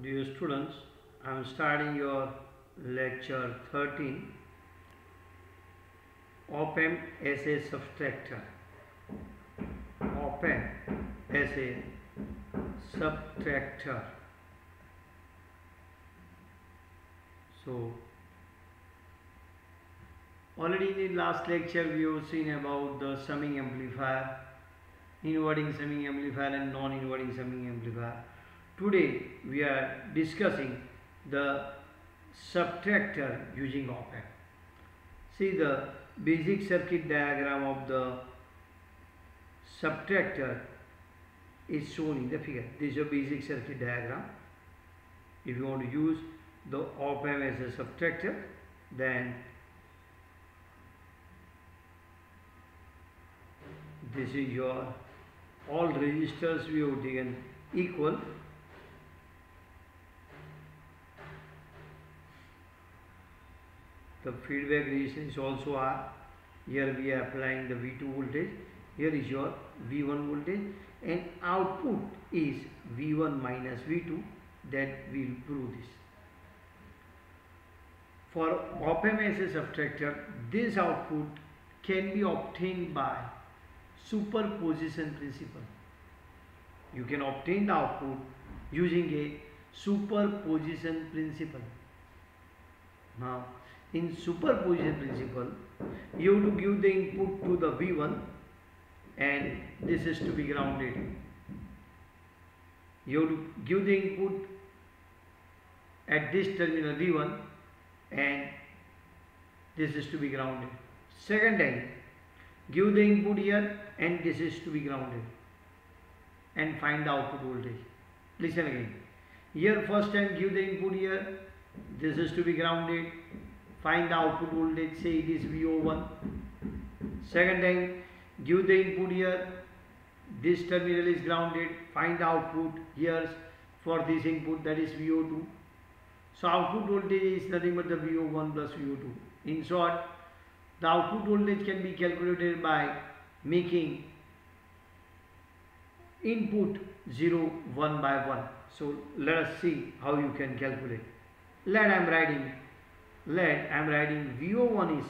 Dear students, I am starting your lecture 13, Op-amp as a subtractor. Op-amp as a subtractor. So, already in the last lecture we have seen about the summing amplifier, inverting summing amplifier and non-inverting summing amplifier. Today we are discussing the subtractor using op-amp. See, the basic circuit diagram of the subtractor is shown in the figure. This is your basic circuit diagram. If you want to use the op-amp as a subtractor, then this is your all resistors we have taken equal. The feedback resistance also R. Here we are applying the V2 voltage. Here is your V1 voltage, and output is V1 minus V2. That we will prove this. For op-amp as a subtractor, this output can be obtained by superposition principle. You can obtain the output using a superposition principle. Now, in superposition principle, you have to give the input to the V1 and this is to be grounded. You have to give the input at this terminal V1 and this is to be grounded. Second time, give the input here and this is to be grounded and find the output voltage. Listen again. Here first time give the input here, this is to be grounded, find the output voltage, say it is VO1. Second time give the input here, this terminal is grounded, find the output here for this input, that is VO2. So output voltage is nothing but the VO1 plus VO2. In short, the output voltage can be calculated by making input 0 1 by 1. So let us see how you can calculate. Let I am writing VO1 is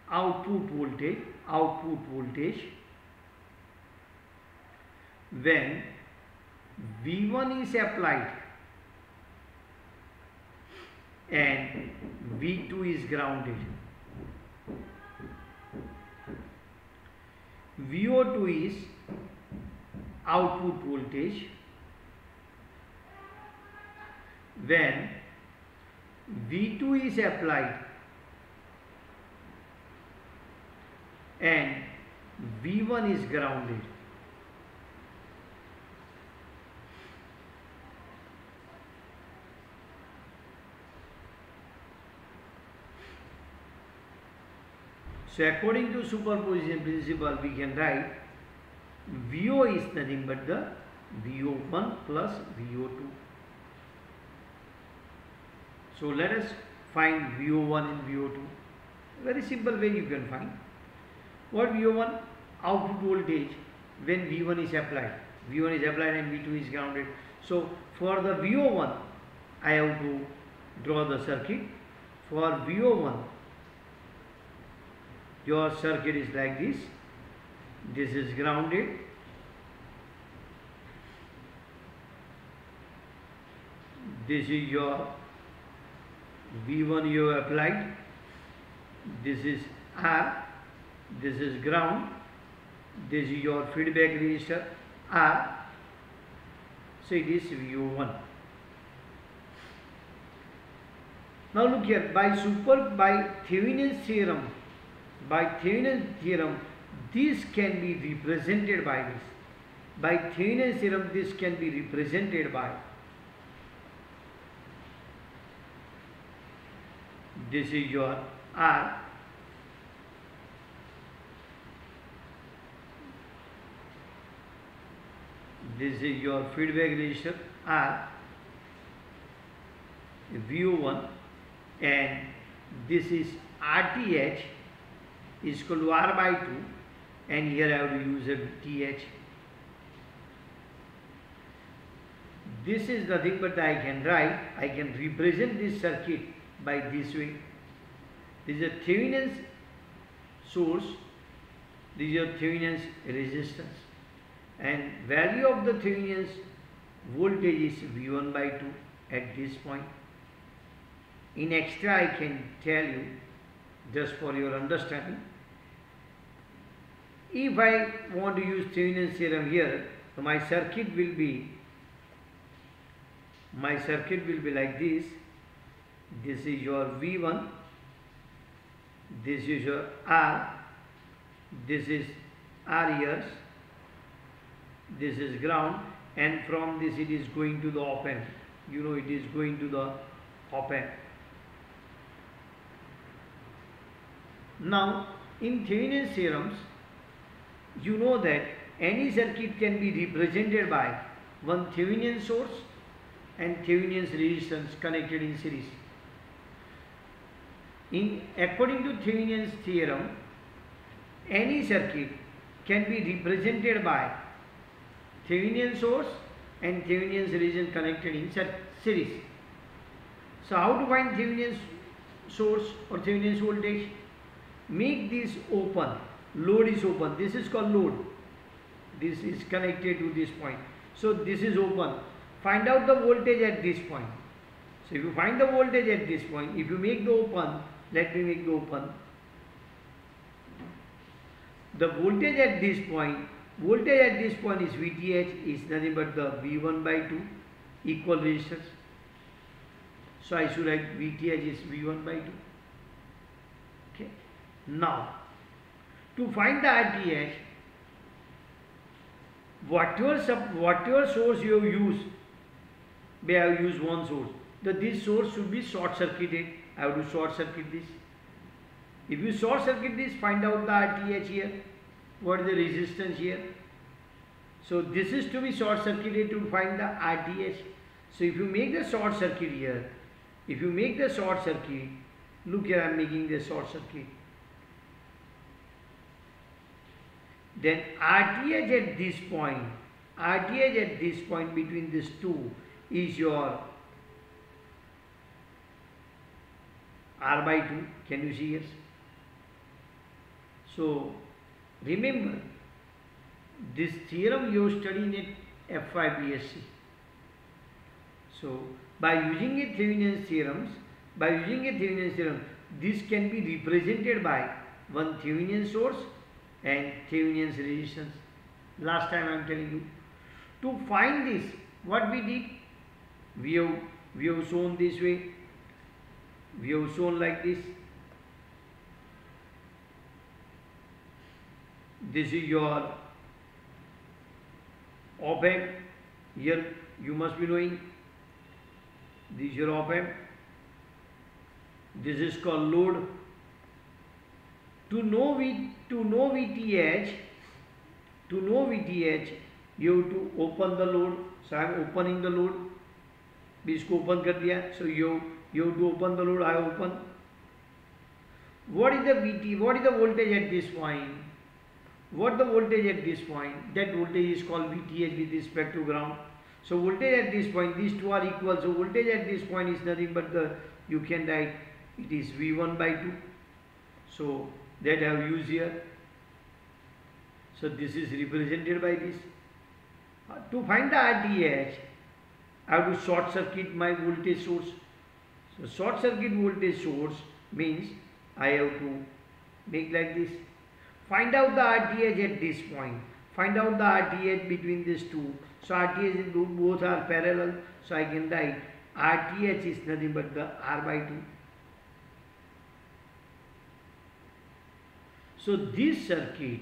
output voltage when V1 is applied and V2 is grounded. VO2 is output voltage when V2 is applied and V1 is grounded. So according to superposition principle, we can write VO is nothing but the VO1 plus VO2. So let us find VO1 and VO2. Very simple way you can find. What VO1? Output voltage when V1 is applied. V1 is applied and V2 is grounded. So for the VO1, I have to draw the circuit. For VO1, your circuit is like this. This is grounded. This is your V1 you have applied. This is R. This is ground. This is your feedback resistor R. So it is VO1. Now look here, by Thevenin's theorem, this can be represented by this. By Thevenin's theorem, this can be represented by this is your R. This is your feedback resistor R, VO1, and this is RTH is equal to R by 2, and here I have to use a TH. this is nothing but I can write, I can represent this circuit by this way. This is a Thevenin's source, this is your Thevenin's resistance, and value of the Thevenin's voltage is V1 by 2 at this point. In extra I can tell you, just for your understanding, if I want to use Thevenin's theorem here, so my circuit will be like this. This is your V1, this is your R, this is R here, this is ground, and from this it is going to the op amp. You know, it is going to the op amp. Now, in Thevenin's theorems, you know that any circuit can be represented by one Thevenin source and Thevenin's resistance connected in series. According to Thevenin's theorem, any circuit can be represented by Thevenin source and Thevenin's resistance connected in series. So how to find Thevenin's source or Thevenin's voltage? Make this open, load is open, this is called load, this is connected to this point, so this is open. Find out the voltage at this point. So if you find the voltage at this point, if you make the open, let me make the open, the voltage at this point is VTH, is nothing but the V1 by 2 equal resistance. So I should write VTH is V1 by 2. Okay. Now, to find the RTH, whatever source you have used, may I have used one source. This source should be short circuited. I have to short circuit this. If you short circuit this, find out the RTH here. What is the resistance here? So this is to be short circuited to find the RTH. So if you make the short circuit here, look here, I am making the short circuit. Then RTH at this point between these two is your R by 2. Can you see here? So remember, this theorem you studied in F5 BSc. So by using a Thevenin's theorem, this can be represented by one Thevenin source and Thevenin's resistance. Last time I am telling you. To find this, what we did, we have shown this way. We have shown like this. This is your op amp. Here you must be knowing. This is your op amp. This is called load. To know VTH, you have to open the load. So I am opening the load. इसको open कर दिया. So you have to open the load. I open. What is the VT? What is the voltage at this point? That voltage is called VTH with respect to ground. So voltage at this point, these two are equal. So voltage at this point is nothing but you can write it is V1 by 2. So that I have used here. So this is represented by this. To find the RTH, I have to short circuit my voltage source. So short circuit voltage source means I have to make like this. Find out the RTH at this point. Find out the RTH between these two. So RTH both are parallel. So I can write RTH is nothing but the R by 2. So this circuit,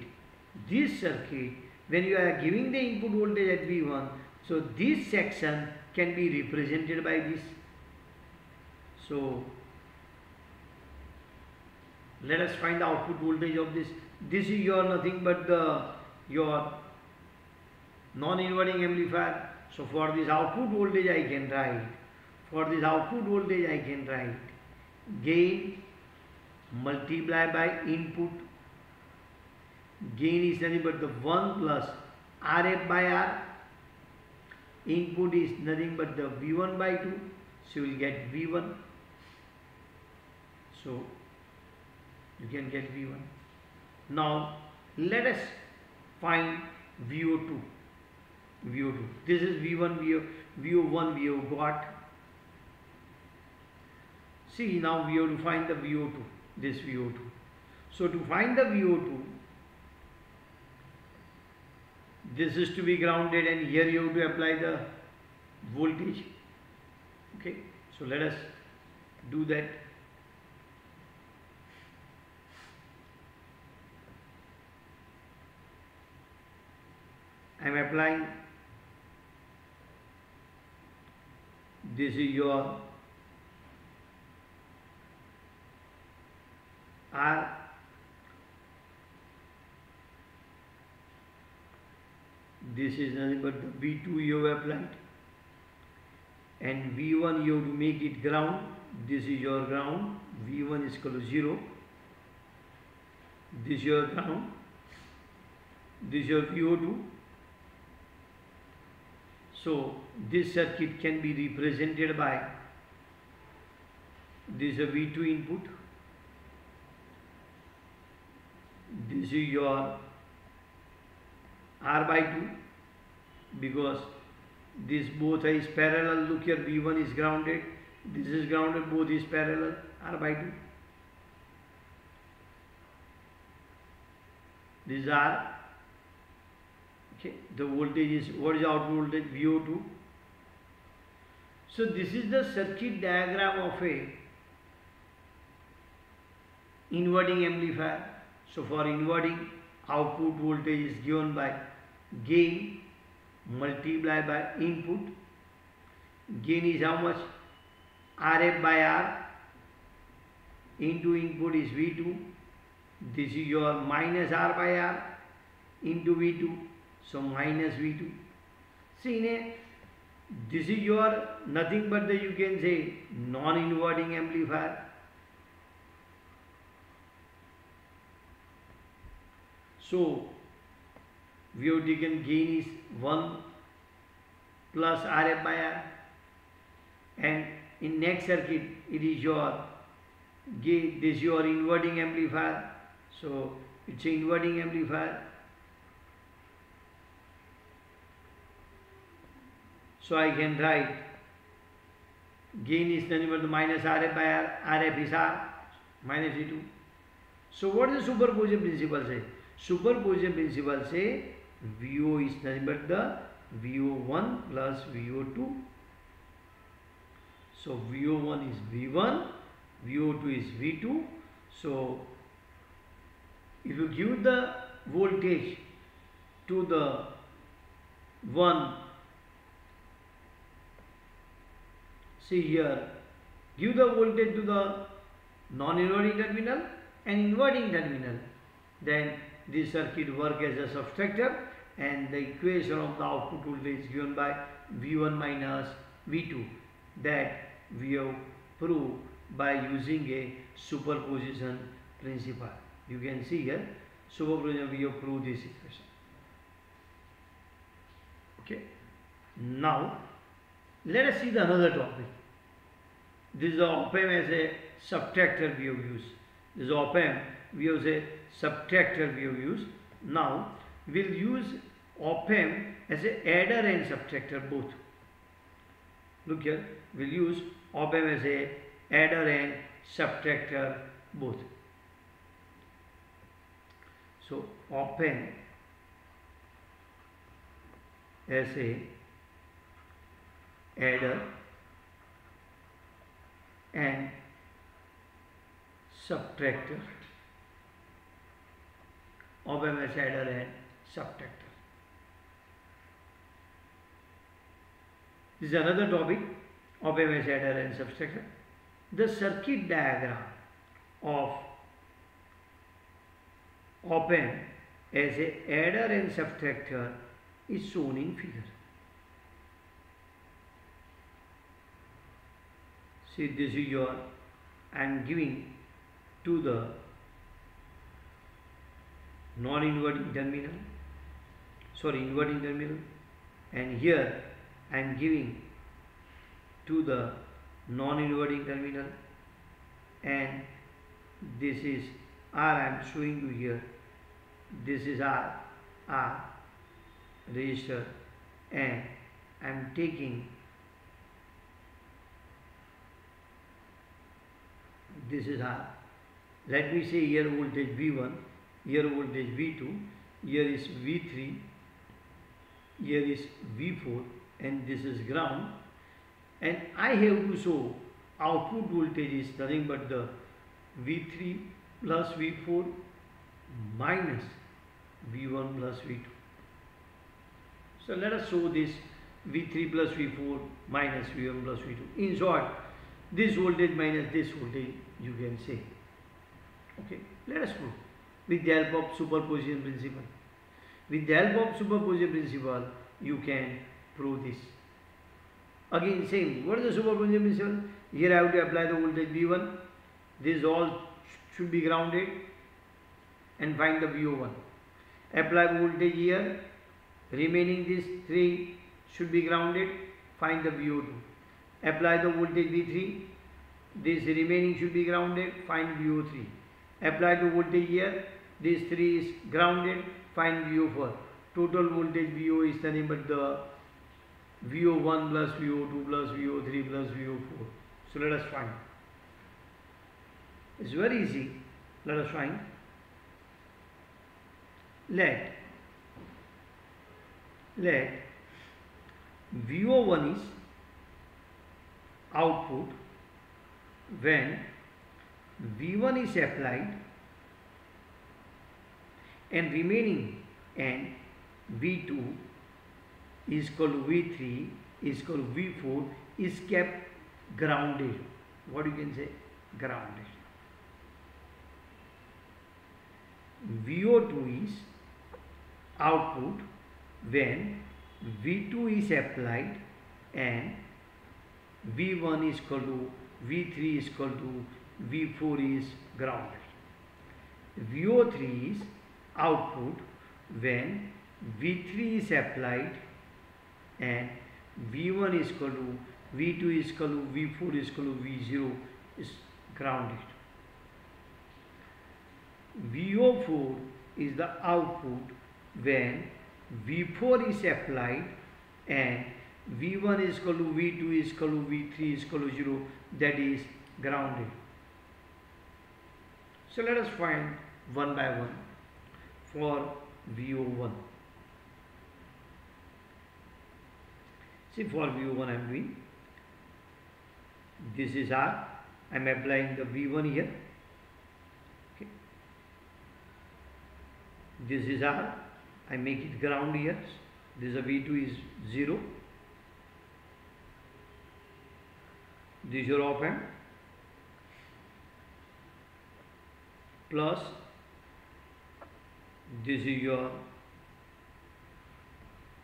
when you are giving the input voltage at V1, so this section can be represented by this. So let us find the output voltage of this. This is your nothing but your non-inverting amplifier. So for this output voltage I can write, gain multiplied by input. Gain is nothing but the 1 plus RF by R input is nothing but the V1 by 2, so you will get V1. So you can get V1. Now let us find VO2. VO2. This is V1, VO1 we have got. See, now we have to find the VO2. This VO2. So to find the VO2, this is to be grounded, and here you have to apply the voltage. Okay, so let us do that. I am applying. This is your R. This is nothing but the V2 you have applied, and V1 you have to make it ground. This is your ground. V1 is equal to 0. This is your ground. This is your VO2. So this circuit can be represented by this is a V2 input. This is your R by 2, because this both is parallel. Look here, V1 is grounded, this is grounded, both is parallel, R by 2. This is R. Okay, the voltage is, what is the output voltage? VO2. So this is the circuit diagram of a inverting amplifier. So for inverting, output voltage is given by gain multiplied by input. Gain is how much? RF by R into input is V2. This is your minus R by R into V2. So minus V2. See, this is your nothing but the, you can say, non-inverting amplifier. So we have taken gain is 1 plus RF by R, and in next circuit it is your gain, this is your inverting amplifier. So it's an inverting amplifier. So I can write gain is nothing but the minus RF by R, RF is R, minus V2. So what does the superposition principle say? Superposition principle say VO is nothing but the VO1 plus VO2. So VO1 is V1, VO2 is V2. So if you give the voltage to the one, see here, give the voltage to the non-inverting terminal and inverting terminal, then this circuit work as a subtractor, and the equation of the output voltage is given by V1 minus V2, that we have proved by using a superposition principle. You can see here, superposition, we have proved this equation. Okay. Now let us see the another topic. This is the op-amp as a subtractor we have used. This is op-amp, we have a subtractor we have used. Now we will use op-amp as a adder and subtractor both. Look here, we will use op-amp as a adder and subtractor both. So op-amp as a adder and subtractor. Op-amp as adder and subtractor. This is another topic, op-amp as adder and subtractor. The circuit diagram of op-amp as a adder and subtractor is shown in figure. See, this is your, I am giving to the non-inverting terminal, inverting terminal, and here I am giving to the non-inverting terminal, and this is R. I am showing you here. This is R resistor, and I am taking this is R. Let me say here voltage V1, here voltage V2, here is V3, here is V4, and this is ground, and I have to show output voltage is nothing but the V3 plus V4 minus V1 plus V2. So let us show this V3 plus V4 minus V1 plus V2. In short, this voltage minus this voltage, you can say. Okay, let us prove with the help of superposition principle. With the help of superposition principle, you can prove this. Again, same. What is the superposition principle? Here I have to apply the voltage V1. This all should be grounded, and find the VO1. Apply voltage here. Remaining these three should be grounded. Find the VO2. Apply the voltage V3. This remaining should be grounded. Find VO3. Apply the voltage here. This 3 is grounded. Find VO4. Total voltage VO is nothing but the VO1 plus VO2 plus VO3 plus VO4. So let us find. It's very easy. Let us find. Let VO1 is output when V1 is applied and remaining, and V2 is equal to V3 is equal to V4 is kept grounded. What you can say? Grounded. VO2 is output when V2 is applied and V1 is equal to V3 is equal to V4 is grounded. VO3 is output when V3 is applied and V1 is equal to V2 is equal to V4 is equal to V0 is grounded. VO4 is the output when V4 is applied and V1 is equal to V2 is equal to V3 is equal to 0, that is grounded. So let us find one by one for VO1. See, for VO1 I am doing, this is R, I am applying the V1 here. Okay. This is R, I make it ground here. This is a V2 is 0. This is your op amp plus this is your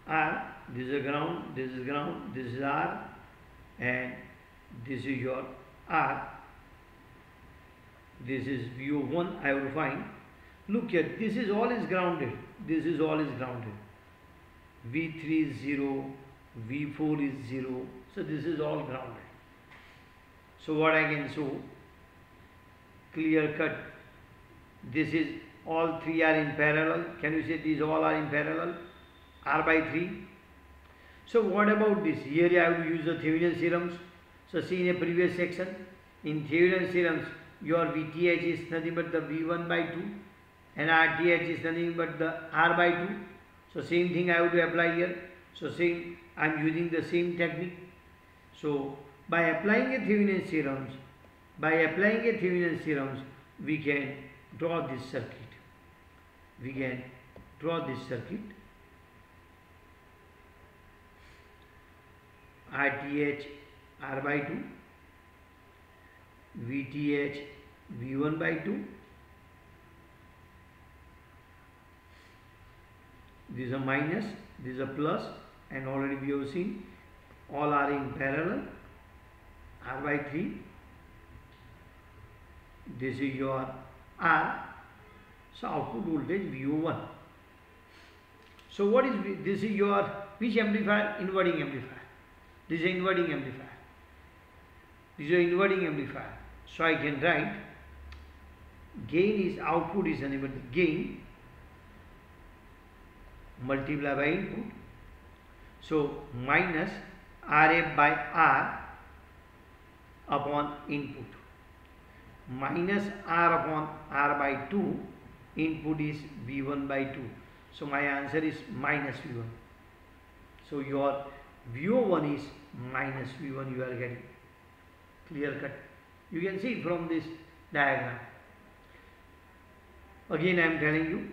R, this is a ground, this is ground, this is R, and this is your R. This is VO1 I have to find. Look here, this is all is grounded, this is all is grounded. V3 is 0, V4 is 0, so this is all grounded. So what I can show, clear cut, this is all three are in parallel. Can you say these all are in parallel? R by 3. So what about this? Here I have to use the Thevenin theorems. So see in a previous section, in Thevenin theorems, your VTH is nothing but the V1 by 2 and RTH is nothing but the R by 2. So same thing I have to apply here. So same, I am using the same technique. So by applying a Thevenin theorems, we can draw this circuit. We can draw this circuit. RTH R by 2, VTH V1 by 2. This is a minus, this is a plus, and already we have seen all are in parallel. R by 3. This is your R. So output voltage VO1. So what is this? Is your which amplifier? Inverting amplifier. This is inverting amplifier. This is your inverting amplifier. So I can write gain is output is nothing but the gain multiplied by input. So minus RF by R upon input. Minus R upon R by 2. Input is V1 by 2. So my answer is minus V1. So your VO1 is minus V1 you are getting. Clear cut. You can see from this diagram. Again I am telling you.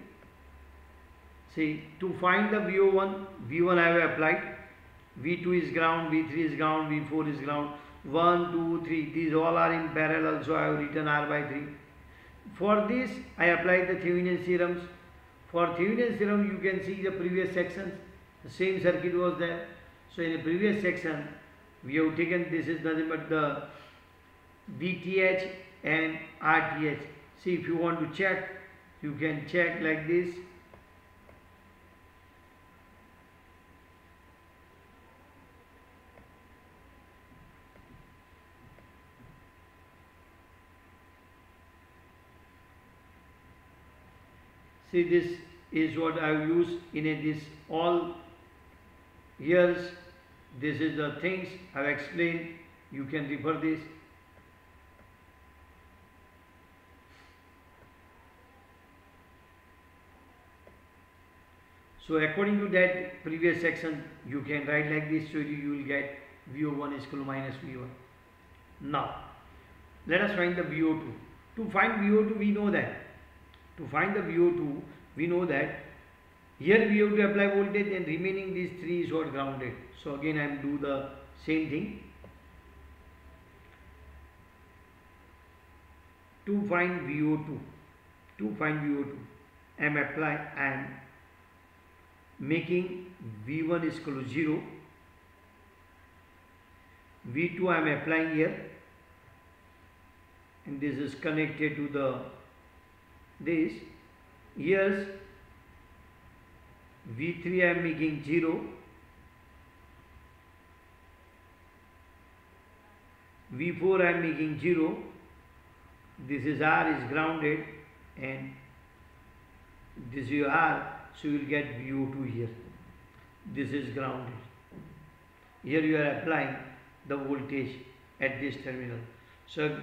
See, to find the VO1, V1 I have applied. V2 is ground, V3 is ground, V4 is ground. 1, 2, 3. These all are in parallel. So I have written R by 3. For this I applied the Thevenin's theorems. For Thevenin's theorem you can see the previous sections. The same circuit was there. So in the previous section we have taken, this is nothing but the VTH and RTH. See, if you want to check, you can check like this. See, this is what I have used in this all years. This is the things I have explained. You can refer this. So according to that previous section, you can write like this. So you will get VO1 is equal to minus V1. Now, let us find the VO2. To find VO2, we know that. To find the VO2, we know that here we have to apply voltage and remaining these three is what grounded. So again I am do the same thing. To find VO2, I am making V1 is equal to 0. V2 I am applying here, and this is connected to the this. Here's V3 I am making 0. V4 I am making 0. This is R is grounded and this is R, so you will get VO2 here. This is grounded. Here you are applying the voltage at this terminal. So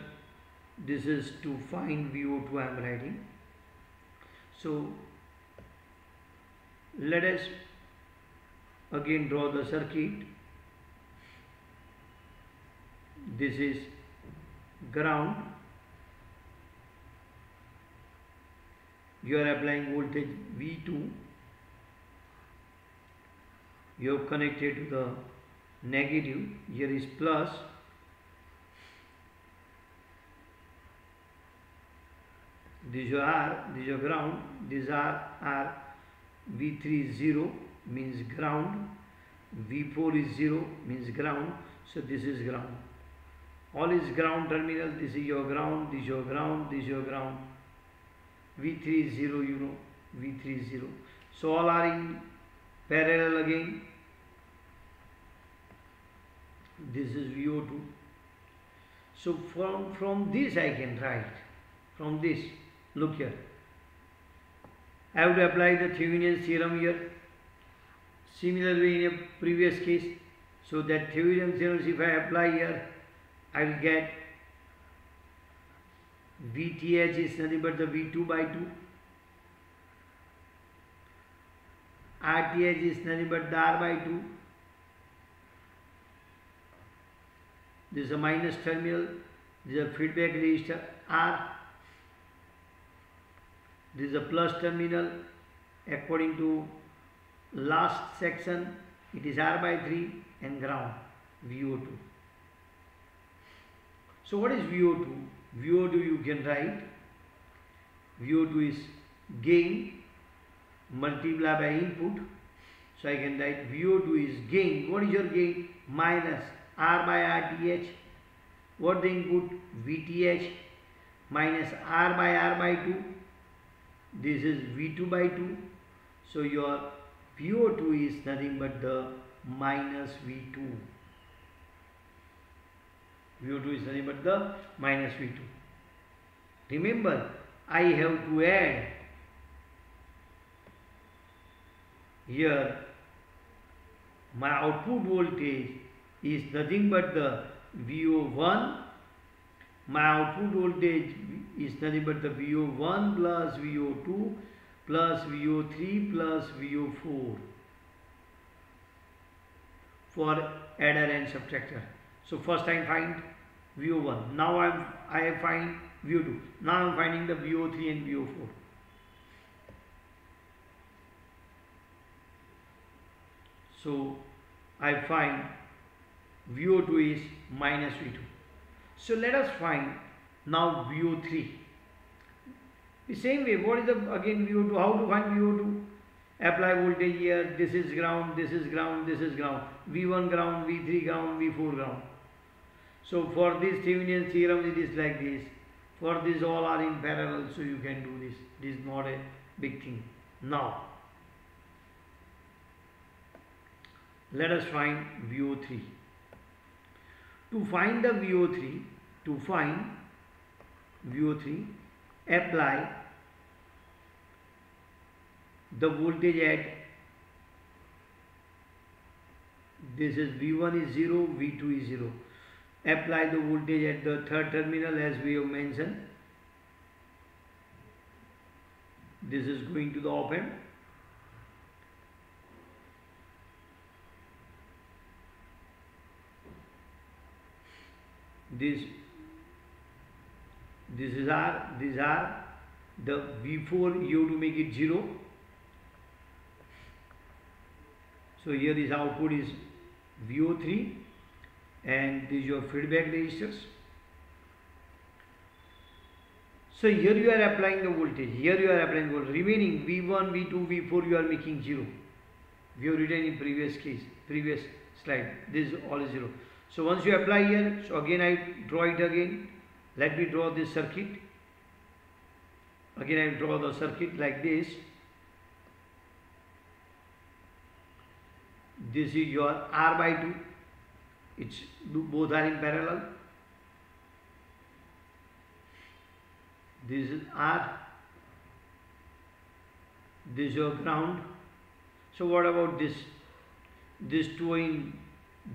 this is to find VO2 I am writing. So let us again draw the circuit. This is ground. You are applying voltage V2. You have connected to the negative. Here is plus. This is your R, this is your ground, this is R, V3 is 0 means ground, V4 is 0 means ground, so this is ground. All is ground terminal, this is your ground, this is your ground, this is your ground. V3 is 0, you know, V3 is 0. So all are in parallel again. This is VO2. So from this I can write, from this. Look here, I have to apply the Thevenin's theorem here. Similarly in a previous case, so that Thevenin's theorem, if I apply here, I will get VTH is nothing but the V2 by 2. RTH is nothing but the R by 2. This is a minus terminal, this is a feedback resistor R. This is a plus terminal. According to last section, it is R by 3 and ground, VO2. So what is VO2? VO2 you can write, VO2 is gain multiplied by input. So I can write VO2 is gain. What is your gain? Minus R by RTH. What the input? VTH minus R by 2. This is V2 by 2. So your VO2 is nothing but the minus V2. VO2 is nothing but the minus V2. Remember, I have to add here my output voltage is nothing but the VO1. My output voltage is nothing but the VO1 plus VO2 plus VO3 plus VO4 for adder and subtractor. So first I find VO1. Now I find VO2. Now I am finding the VO3 and VO4. So I find VO2 is minus V2. So let us find now VO3. The same way, what is the again VO2? How to find VO2? Apply voltage here. This is ground, this is ground, this is ground. V1 ground, V3 ground, V4 ground. So for this Thevenin's theorem, it is like this. For this, all are in parallel, so you can do this. This is not a big thing. Now, let us find VO3. To find the VO3, apply the voltage at, this is V1 is 0, V2 is 0. Apply the voltage at the third terminal as we have mentioned. This is going to the op-amp. This is R, these are the V4, you have to make it 0. So here is output is VO3 and this is your feedback resistors. So here you are applying the voltage, here you are applying voltage. Remaining V1, V2, V4 you are making 0. We have written in previous slide, this is all is 0. So once you apply here, so again I draw it again. Let me draw this circuit. Again I draw the circuit like this. This is your R by 2. It's both are in parallel. This is R. This is your ground. So what about this? This two in,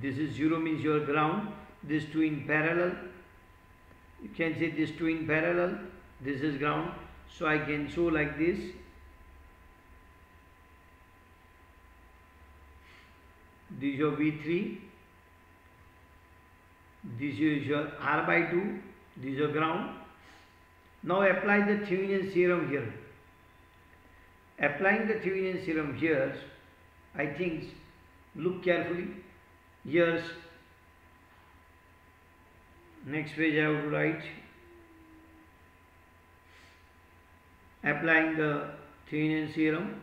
this is 0 means your ground. This two in parallel. You can say this two in parallel. This is ground. So I can show like this. This is your V3. This is your R by 2. This is your ground. Now apply the Thevenin's theorem here. Applying the Thevenin's theorem here, I think, look carefully. Here, next page I have to write. Applying the Thevenin's theorem.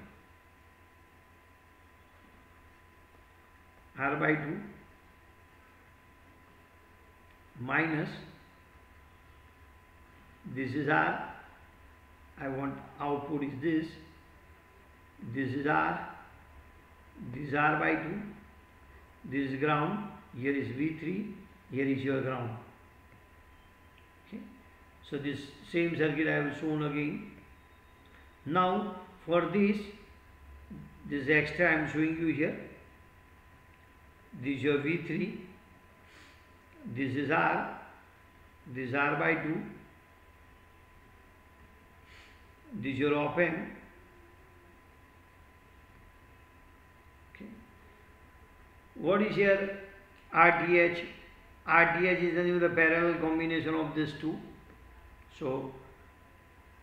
R by 2 minus, this is R, I want output is this is R, this is R by 2, this is ground, here is V3, here is your ground. Okay. So this same circuit I have shown again. Now for this extra I am showing you here. This is your V3, this is R, this is R by 2, this is your op-amp. Okay. What is here RTH? RTH is the parallel combination of these two. So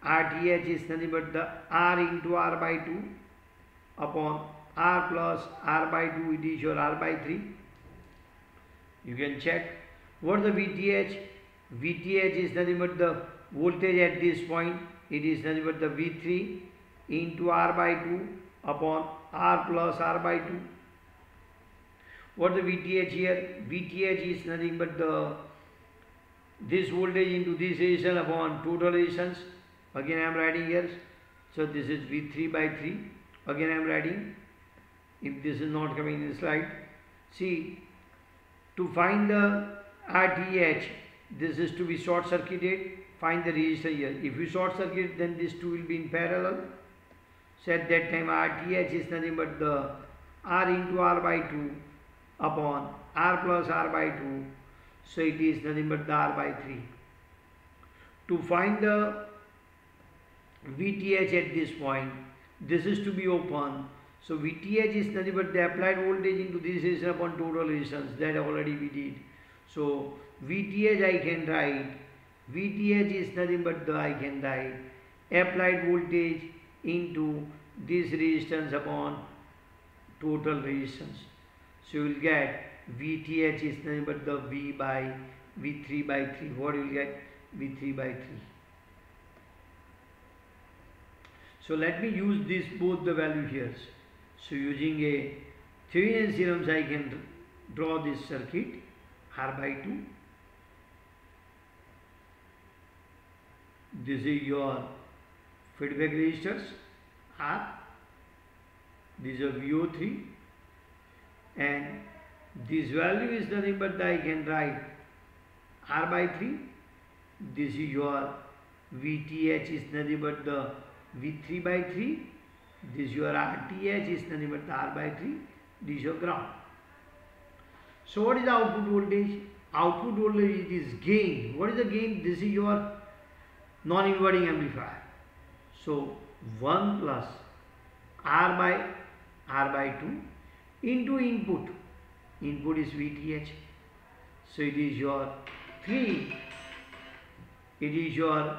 RTH is nothing but the R into R by 2 upon R plus R by 2, it is your R by 3. You can check. What the VTH? VTH is nothing but the voltage at this point. It is nothing but the V3 into R by 2 upon R plus R by 2. What the VTH here? VTH is nothing but the this voltage into this resistance upon total resistance. Again I am writing here. So this is V3 by 3. Again I am writing. If this is not coming in the slide, see, to find the RTH, this is to be short circuited. Find the resistor here. If you short circuit, then these two will be in parallel. So at that time RTH is nothing but the R into R by 2 upon R plus R by 2. So it is nothing but the R by 3. To find the VTH at this point, this is to be open. So VTH is nothing but the applied voltage into this resistance upon total resistance. That already we did. So VTH I can write. VTH is nothing but the I can write applied voltage into this resistance upon total resistance. So you will get VTH is nothing but the V by V3 by 3. What you will get? V3 by 3. So let me use this both the value here. So using a Thevenin's theorem I can draw this circuit R by 2. This is your feedback resistors R. This is VO3 and this value is nothing but I can write R by 3. This is your VTH is nothing but the V3 by 3. This your RTH is nothing but the R by 3. This is your ground. So what is the output voltage? Output voltage is gain. What is the gain? This is your non-inverting amplifier. So 1 plus R by 2 into input. Input is VTH. So it is your 3. It is your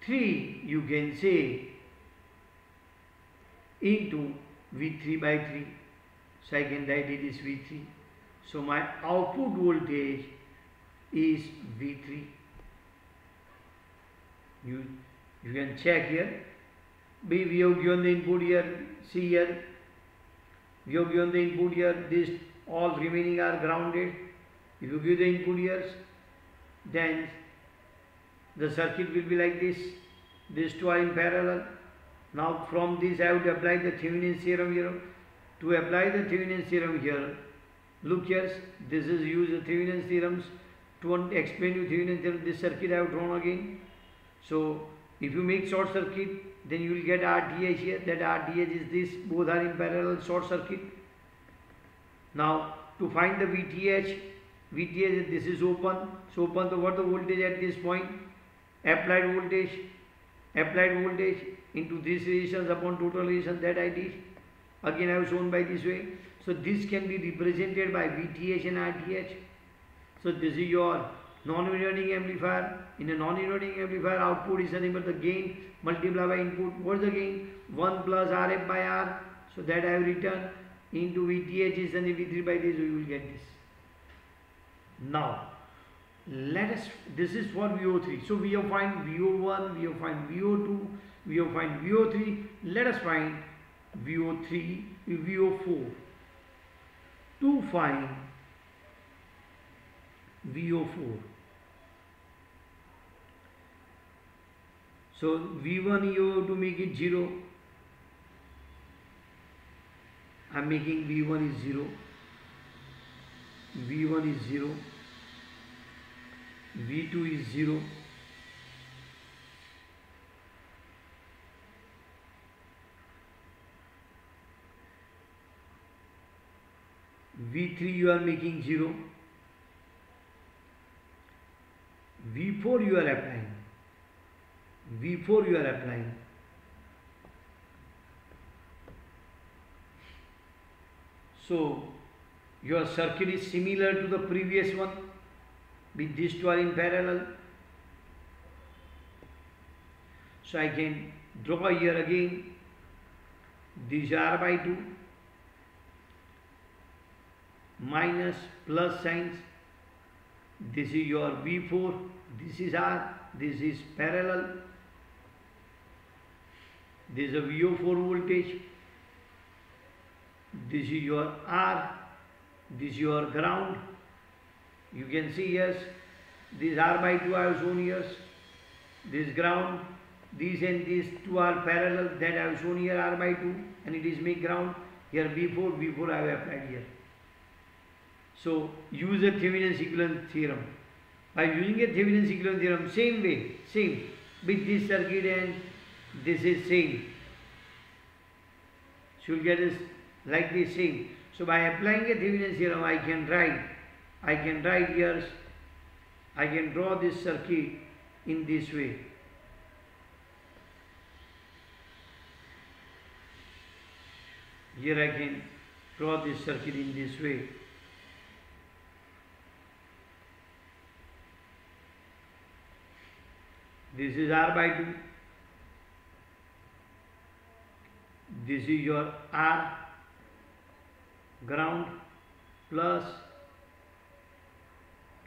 3 you can say into V3 by 3. So I can write it is V3. So my output voltage is V3. You can check here. We have given the input here. See here. We have given the input here. This all remaining are grounded. If you give the input here, then the circuit will be like this. These two are in parallel. Now from this I have to apply the Thevenin's theorem here. To apply the Thevenin's theorem here, look here, this is use the Thevenin's theorems. To explain you Thevenin's theorem, this circuit I have drawn again. So if you make short circuit, then you will get RTH here. That RTH is this, both are in parallel short circuit. Now to find the VTH, this is open. So open, so what the voltage at this point? Applied voltage into this resistance upon total resistance, that I did. Again I have shown by this way. So this can be represented by VTH and RTH. So this is your non-inverting amplifier. In a non-inverting amplifier, output is nothing but the gain multiplied by input. What is the gain? 1 plus RF by R. So that I have written into VTH is nothing V3 by this. We will get this. Now let us, this is for VO3. So we have find VO1, we have find VO2, we have find VO3. Let us find VO3, VO4. To find VO4. So V1 you have to make it 0. I am making V1 is 0. V1 is 0. V2 is 0. V3 you are making 0. V4 you are applying. V4 you are applying. So your circuit is similar to the previous one, with these two are in parallel. So I can draw here again. These are by 2 minus plus signs. This is your V4, this is R, this is parallel. This is a VO4 voltage. This is your R, this is your ground. You can see yes, this R by 2 I have shown here. This ground, these and these two are parallel, that I have shown here R by 2 and it is make ground. Here V4 I have applied here. So use a Thevenin's equivalent theorem. By using a Thevenin's equivalent theorem, same way, same with this circuit and this is same. So you'll get this like this same. So by applying a Thevenin's theorem, I can write here, I can draw this circuit in this way. Here I can draw this circuit in this way. This is R by 2. This is your R ground plus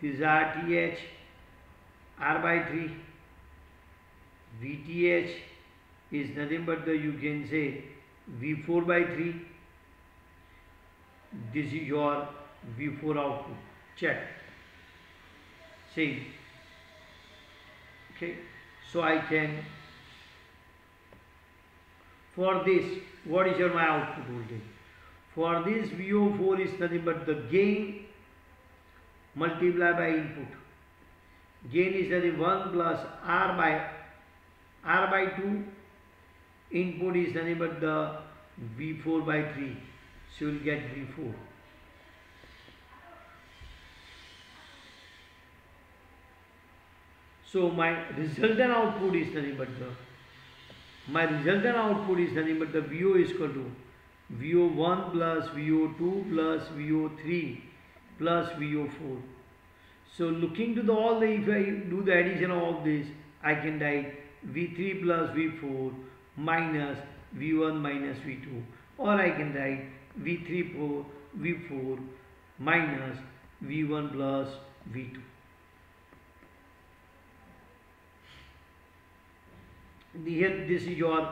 this is RTH R by 3. VTH is nothing but the, you can say, V4 by 3. This is your V4 output. Check. Same. Okay. So I can, for this, what is your my output voltage? For this VO4 is nothing but the gain multiplied by input. Gain is nothing 1 plus R by 2. Input is nothing but the V4 by 3. So you will get V4. So my resultant output is nothing but the VO is equal to VO1 plus VO2 plus VO3 plus VO4. So looking to the all the, if I do the addition of all this, I can write V3 plus V4 minus V1 minus V2, or I can write V4 minus V1 plus V2. Here this is your,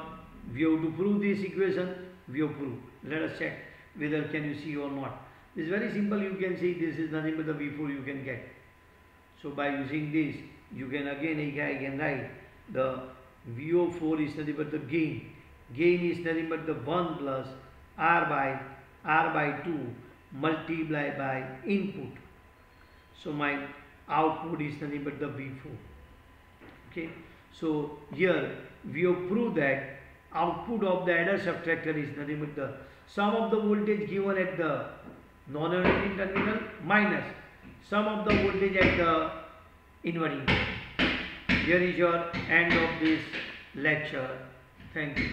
we have to prove this equation, we have proved. Let us check whether can you see or not. This is very simple, you can see this is nothing but the V4 you can get. So by using this, you can again, I can write the VO4 is nothing but the gain. Gain is nothing but the 1 plus R by 2 multiplied by input. So my output is nothing but the V4. Okay. So here we have proved that output of the adder subtractor is nothing but the sum of the voltage given at the non-inverting terminal minus sum of the voltage at the inverting. Here is your end of this lecture. Thank you.